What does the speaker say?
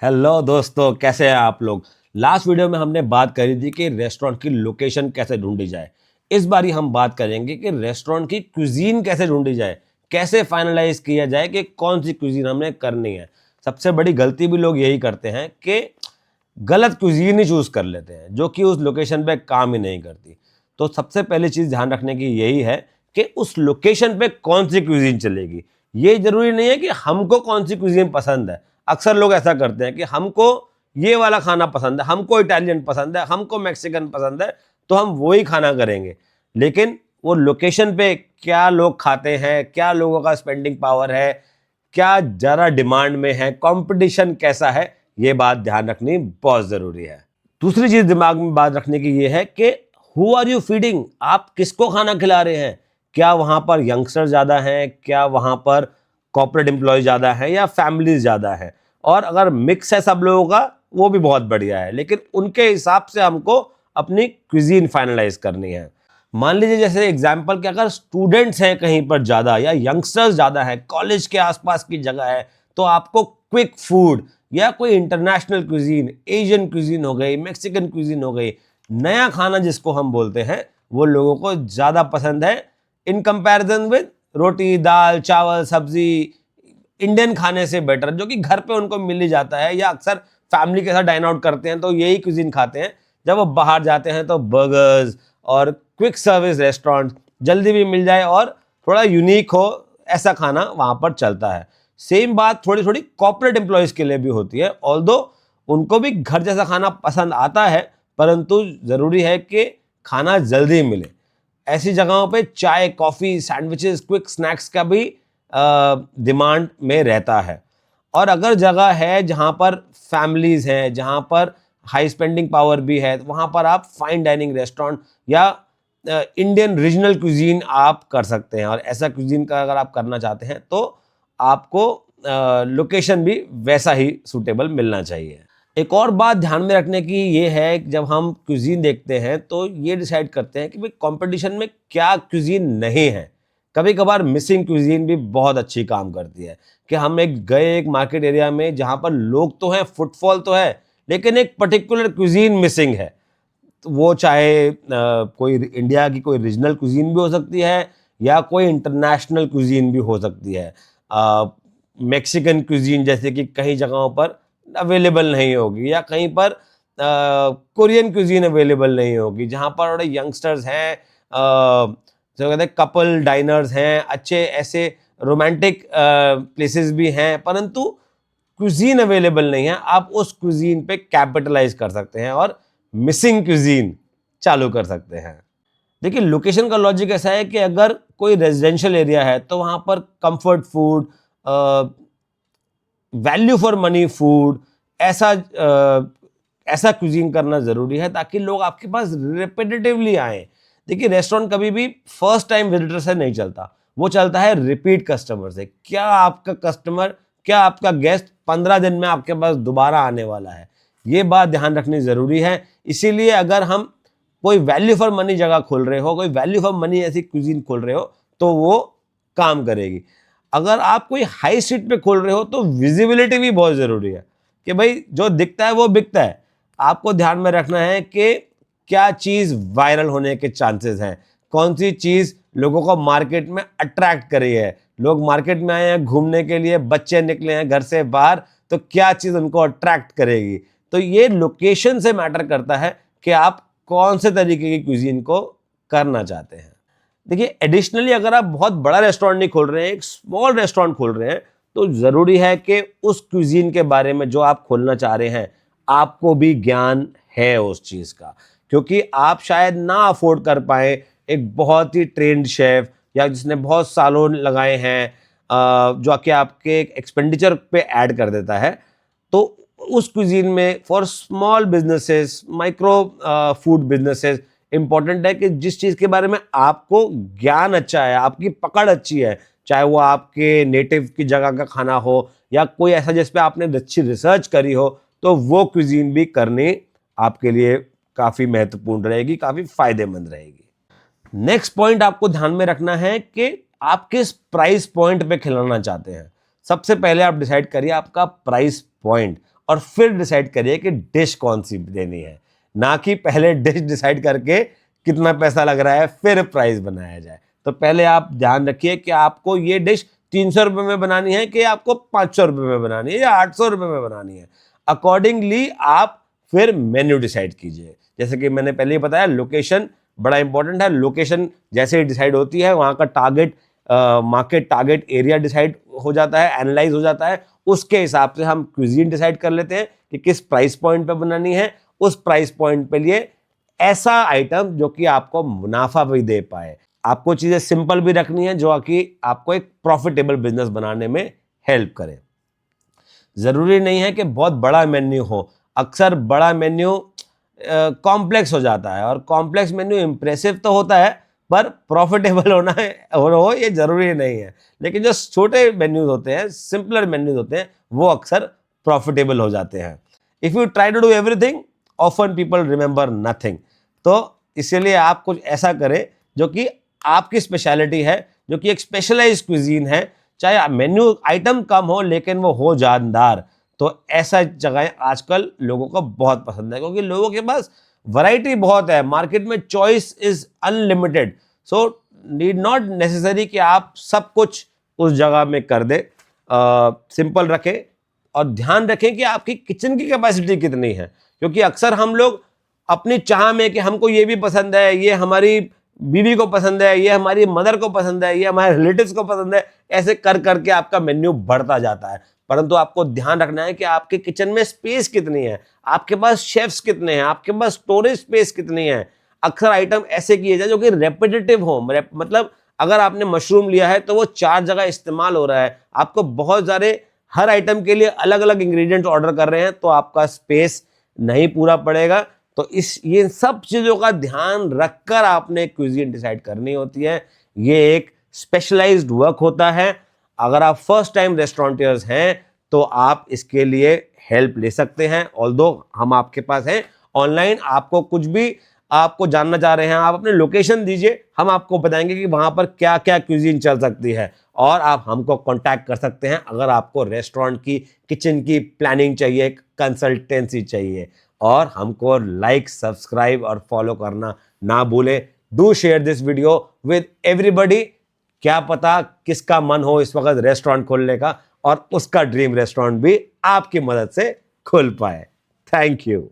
Hello दोस्तों, कैसे हैं आप लोग। लास्ट वीडियो में हमने बात करी थी कि रेस्टोरेंट की लोकेशन कैसे ढूंढी जाए। इस बार ही हम बात करेंगे कि रेस्टोरेंट की क्यूजीन कैसे ढूंढी जाए, कैसे फाइनलाइज किया जाए कि कौन सी क्यूजीन हमने करनी है। सबसे बड़ी गलती भी लोग यही करते हैं कि गलत क्यूजीन ही चूज कर लेते हैं जो कि उस लोकेशन पे काम ही नहीं करती। तो सबसे पहली चीज ध्यान रखने की यही है कि उस लोकेशन पे कौन सी क्यूजीन चलेगी। ये जरूरी नहीं है कि हमको कौन सी क्यूजीन पसंद है। अक्सर लोग ऐसा करते हैं कि हमको ये वाला खाना पसंद है, हमको इटालियन पसंद है, हमको मैक्सिकन पसंद है, तो हम वही खाना करेंगे। लेकिन वो लोकेशन पे क्या लोग खाते हैं, क्या लोगों का स्पेंडिंग पावर है, क्या ज़्यादा डिमांड में है, कंपटीशन कैसा है, ये बात ध्यान रखनी बहुत ज़रूरी है। दूसरी चीज़ दिमाग में बात रखने की ये है कि हु आर यू फीडिंग, आप किसको खाना खिला रहे हैं। क्या वहाँ पर यंगस्टर ज़्यादा हैं, क्या वहाँ पर कॉर्पोरेट एम्प्लॉय ज़्यादा है या फैमिली ज़्यादा है। और अगर मिक्स है सब लोगों का, वो भी बहुत बढ़िया है, लेकिन उनके हिसाब से हमको अपनी क्विजीन फाइनलाइज करनी है। मान लीजिए जैसे एग्जाम्पल कि अगर स्टूडेंट्स हैं कहीं पर ज़्यादा या यंगस्टर्स ज़्यादा है, कॉलेज के आसपास की जगह है, तो आपको क्विक फूड या कोई इंटरनेशनल क्विजीन, एशियन क्विजीन हो गई, मैक्सिकन क्विजीन हो गई, नया खाना जिसको हम बोलते हैं, वो लोगों को ज़्यादा पसंद है इन कंपैरिजन विद रोटी दाल चावल सब्जी। इंडियन खाने से बेटर जो कि घर पे उनको मिल ही जाता है, या अक्सर फैमिली के साथ डाइन आउट करते हैं तो यही क्विजीन खाते हैं। जब वो बाहर जाते हैं तो बर्गर्स और क्विक सर्विस रेस्टोरेंट, जल्दी भी मिल जाए और थोड़ा यूनिक हो, ऐसा खाना वहां पर चलता है। सेम बात थोड़ी थोड़ी कॉर्पोरेट एम्प्लॉयज के लिए भी होती है। ऑल्दो उनको भी घर जैसा खाना पसंद आता है, परंतु जरूरी है कि खाना जल्दी मिले। ऐसी जगहों पे चाय कॉफ़ी सैंडविचेस क्विक स्नैक्स का भी डिमांड में रहता है। और अगर जगह है जहाँ पर फैमिलीज हैं, जहाँ पर हाई स्पेंडिंग पावर भी है, तो वहाँ पर आप फाइन डाइनिंग रेस्टोरेंट या इंडियन रीजनल क्यूजीन आप कर सकते हैं। और ऐसा क्यूजीन का अगर आप करना चाहते हैं तो आपको लोकेशन भी वैसा ही सूटेबल मिलना चाहिए। एक और बात ध्यान में रखने की ये है कि जब हम क्यूजीन देखते हैं तो ये डिसाइड करते हैं कि भाई कंपटीशन में क्या क्यूजीन नहीं है। कभी कभार मिसिंग क्यूजीन भी बहुत अच्छी काम करती है कि हम एक मार्केट एरिया में जहाँ पर लोग तो हैं, फुटफॉल तो है, लेकिन एक पर्टिकुलर क्यूजीन मिसिंग है। तो वो चाहे कोई इंडिया की कोई रीजनल क्यूजीन भी हो सकती है या कोई इंटरनेशनल क्यूजीन भी हो सकती है। मैक्सिकन क्यूजीन जैसे कि कई जगहों पर अवेलेबल नहीं होगी, या कहीं पर कोरियन क्यूजीन अवेलेबल नहीं होगी जहाँ पर बड़े यंगस्टर्स हैं, जो कहते हैं कपल डाइनर्स हैं, अच्छे ऐसे रोमांटिक प्लेसेस भी हैं, परंतु क्यूजीन अवेलेबल नहीं है। आप उस क्यूजीन पे कैपिटलाइज कर सकते हैं और मिसिंग क्यूजीन चालू कर सकते हैं। देखिए लोकेशन का लॉजिक ऐसा है कि अगर कोई रेजिडेंशियल एरिया है तो वहां पर comfort food, value for money food, ऐसा ऐसा क्यूजीन करना जरूरी है ताकि लोग आपके पास रिपीटेटिवली आए। देखिए रेस्टोरेंट कभी भी फर्स्ट टाइम विजिटर से नहीं चलता, वो चलता है रिपीट कस्टमर से। क्या आपका कस्टमर, क्या आपका गेस्ट 15 दिन में आपके पास दोबारा आने वाला है, ये बात ध्यान रखनी जरूरी है। इसीलिए अगर हम कोई वैल्यू फॉर मनी जगह खोल रहे हो, कोई वैल्यू फॉर मनी ऐसी क्यूजीन खोल रहे हो, तो वो काम करेगी। अगर आप कोई हाई स्ट्रीट पे खोल रहे हो तो विजिबिलिटी भी बहुत जरूरी है कि भाई जो दिखता है वो बिकता है। आपको ध्यान में रखना है कि क्या चीज वायरल होने के चांसेस हैं, कौन सी चीज लोगों को मार्केट में अट्रैक्ट कर रही है। लोग मार्केट में आए हैं घूमने के लिए, बच्चे निकले हैं घर से बाहर, तो क्या चीज उनको अट्रैक्ट करेगी। तो ये लोकेशन से मैटर करता है कि आप कौन से तरीके की क्यूजीन को करना चाहते हैं। देखिए एडिशनली अगर आप बहुत बड़ा रेस्टोरेंट नहीं खोल रहे हैं, एक स्मॉल रेस्टोरेंट खोल रहे हैं, तो जरूरी है कि उस क्यूजीन के बारे में जो आप खोलना चाह रहे हैं आपको भी ज्ञान है उस चीज का। क्योंकि आप शायद ना अफोर्ड कर पाए एक बहुत ही ट्रेंड शेफ या जिसने बहुत सालों लगाए हैं, जो कि आपके एक्सपेंडिचर पे ऐड कर देता है। तो उस क्यूजीन में for small businesses, micro food businesses, important है कि जिस चीज के बारे में आपको ज्ञान अच्छा है, आपकी पकड़ अच्छी है, चाहे वो आपके नेटिव की जगह का खाना हो या कोई ऐसा जिस पे आपने अच्छी रिसर्च करी हो, तो वो क्यूजीन भी करनी आपके लिए काफी महत्वपूर्ण रहेगी, काफी फायदेमंद रहेगी। नेक्स्ट पॉइंट आपको ध्यान में रखना है कि आप किस प्राइस पॉइंट पे खिलाना चाहते हैं। सबसे पहले आप डिसाइड करिए आपका प्राइस पॉइंट, और फिर डिसाइड करिए कि डिश कौन सी देनी है, ना कि पहले डिश डिसाइड करके कितना पैसा लग रहा है फिर प्राइस बनाया जाए। तो पहले आप ध्यान रखिए कि आपको ये डिश 300 रुपये में बनानी है कि आपको 500 रुपये में बनानी है या 800 रुपये में बनानी है। अकॉर्डिंगली आप फिर मेन्यू डिसाइड कीजिए। जैसे कि मैंने पहले ही बताया, लोकेशन बड़ा इंपॉर्टेंट है। लोकेशन जैसे ही डिसाइड होती है, वहाँ का target market target area decide हो जाता है, एनालाइज हो जाता है। उसके हिसाब से हम क्विजीन डिसाइड कर लेते हैं कि किस प्राइस पॉइंट पे बनानी है। उस प्राइस पॉइंट पे लिए ऐसा आइटम जो कि आपको मुनाफा भी दे पाए। आपको चीजें सिंपल भी रखनी है जो कि आपको एक प्रॉफिटेबल बिजनेस बनाने में हेल्प करे। जरूरी नहीं है कि बहुत बड़ा मेन्यू हो। अक्सर बड़ा मेन्यू कॉम्प्लेक्स हो जाता है, और कॉम्प्लेक्स मेन्यू इंप्रेसिव तो होता है पर प्रॉफिटेबल होना है हो ये जरूरी नहीं है। लेकिन जो छोटे मेन्यूज होते हैं, सिंपलर मेन्यूज होते हैं, वो अक्सर प्रॉफिटेबल हो जाते हैं। If you try to do everything, often people remember nothing. तो इसीलिए आप कुछ ऐसा करें जो कि आपकी स्पेशलिटी है, जो कि एक स्पेशलाइज क्विजीन है। चाहे मेन्यू आइटम कम हो लेकिन वो हो जानदार। तो ऐसा जगह आजकल लोगों को बहुत पसंद है, क्योंकि लोगों के पास वैरायटी बहुत है, मार्केट में choice is unlimited. So need not necessary कि आप सब कुछ उस जगह में कर दे। सिंपल रखें और ध्यान रखें कि आपकी किचन की कैपेसिटी कितनी है, क्योंकि अक्सर हम लोग अपनी चाह में कि हमको ये भी पसंद है, ये हमारी बीवी को पसंद है, ये हमारी मदर को पसंद है, ये हमारे रिलेटिव्स को पसंद है, ऐसे कर करके आपका मेन्यू बढ़ता जाता है। परंतु आपको ध्यान रखना है कि आपके किचन में स्पेस कितनी है, आपके पास शेफ्स कितने हैं, आपके पास स्टोरेज स्पेस कितनी है। अक्सर आइटम ऐसे किए जाए जो कि रेपिटेटिव हो, मतलब अगर आपने मशरूम लिया है तो वो 4 जगह इस्तेमाल हो रहा है, आपको बहुत सारे हर आइटम के लिए अलग अलग इंग्रेडिएंट्स ऑर्डर कर रहे हैं, तो आपका स्पेस नहीं पूरा पड़ेगा। तो ये सब चीजों का ध्यान रखकर आपने क्विजीन डिसाइड करनी होती है। ये एक स्पेशलाइज्ड वर्क होता है। अगर आप फर्स्ट टाइम रेस्टोरेंटर्स हैं तो आप इसके लिए हेल्प ले सकते हैं। ऑल्दो हम आपके पास हैं ऑनलाइन, आपको कुछ भी आपको जानना चाह रहे हैं, आप अपने लोकेशन दीजिए, हम आपको बताएंगे कि वहां पर क्या क्या क्विजीन चल सकती है, और आप हमको कांटेक्ट कर सकते हैं अगर आपको रेस्टोरेंट की किचन की प्लानिंग चाहिए, कंसल्टेंसी चाहिए। और हमको लाइक, सब्सक्राइब और फॉलो करना ना भूलें। Do share this video with everybody. क्या पता किसका मन हो इस वक्त रेस्टोरेंट खोलने का, और उसका ड्रीम रेस्टोरेंट भी आपकी मदद से खुल पाए। Thank you.